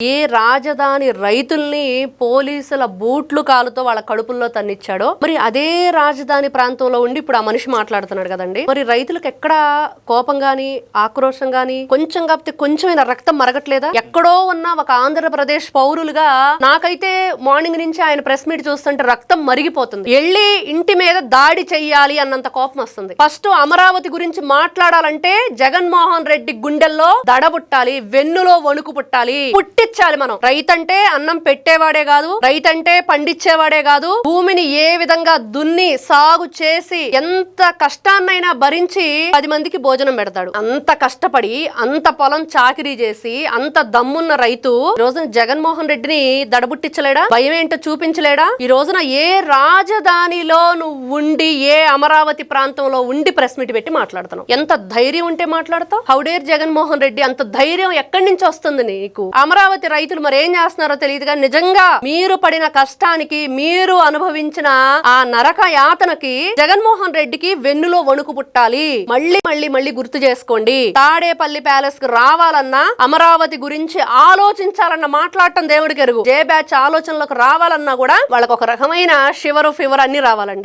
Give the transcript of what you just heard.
ఏ రాజధాని రైతుల్ని పోలీసుల బూట్లు కాలుతో వాళ్ళ కడుపుల్లో తన్నిచ్చాడో మరి అదే రాజధాని ప్రాంతంలో ఉండి ఇప్పుడు ఆ మనిషి మాట్లాడుతున్నాడు కదండి. మరి రైతులకు ఎక్కడ కోపం గాని ఆక్రోశం గాని కొంచెం కాకపోతే కొంచెమైనా రక్తం మరగట్లేదా? ఎక్కడో ఉన్న ఒక ఆంధ్రప్రదేశ్ పౌరులుగా నాకైతే మార్నింగ్ నుంచి ఆయన ప్రెస్ మీట్ చూస్తుంటే రక్తం మరిగిపోతుంది. వెళ్ళి ఇంటి మీద దాడి చెయ్యాలి అన్నంత కోపం వస్తుంది. ఫస్ట్ అమరావతి గురించి మాట్లాడాలంటే జగన్మోహన్ రెడ్డి గుండెల్లో దడబుట్టాలి, వెన్నులో వణుకు పుట్టాలి, పుట్టించాలి. మనం రైతంటే అన్నం పెట్టేవాడే కాదు, రైతంటే పండించేవాడే కాదు, భూమిని ఏ విధంగా దున్ని సాగు చేసి ఎంత కష్టాన్నైనా భరించి 10 మందికి భోజనం పెడతాడు. అంత కష్టపడి అంత పొలం చాకిరీ చేసి అంత దమ్మున్న రైతు ఈ రోజున జగన్మోహన్ రెడ్డిని దడబుట్టించలేడా? భయం ఏంటో చూపించలేడా? ఈ రోజున ఏ రాజధానిలో నువ్వు ఉండి ఏ అమరావతి ప్రాంతంలో ఉండి ప్రెస్ మీట్ పెట్టి మాట్లాడుతున్నావు? ఎంత ధైర్యం ఉంటే మాట్లాడతావు? How dare Jaganmohan Reddy? అంత ధైర్యం ఎక్కడి నుంచి వస్తుంది నీకు? అమరావతి రైతులు మరి ఏం చేస్తున్నారో తెలియదు కానీ నిజంగా మీరు పడిన కష్టానికి, మీరు అనుభవించిన ఆ నరక యాతనకి జగన్మోహన్ రెడ్డికి వెన్నులో వణుకు పుట్టాలి. మళ్ళీ గుర్తు చేసుకోండి. తాడేపల్లి ప్యాలెస్ కు రావాలన్నా, అమరావతి గురించి ఆలోచించాలన్న మాట్లాడటం దేవుడికి ఎరుగు. జే బ్యాచ్ ఆలోచనలకు రావాలన్నా కూడా వాళ్ళకు ఒక రకమైన షివరు ఫీవర్ అన్ని రావాలండి.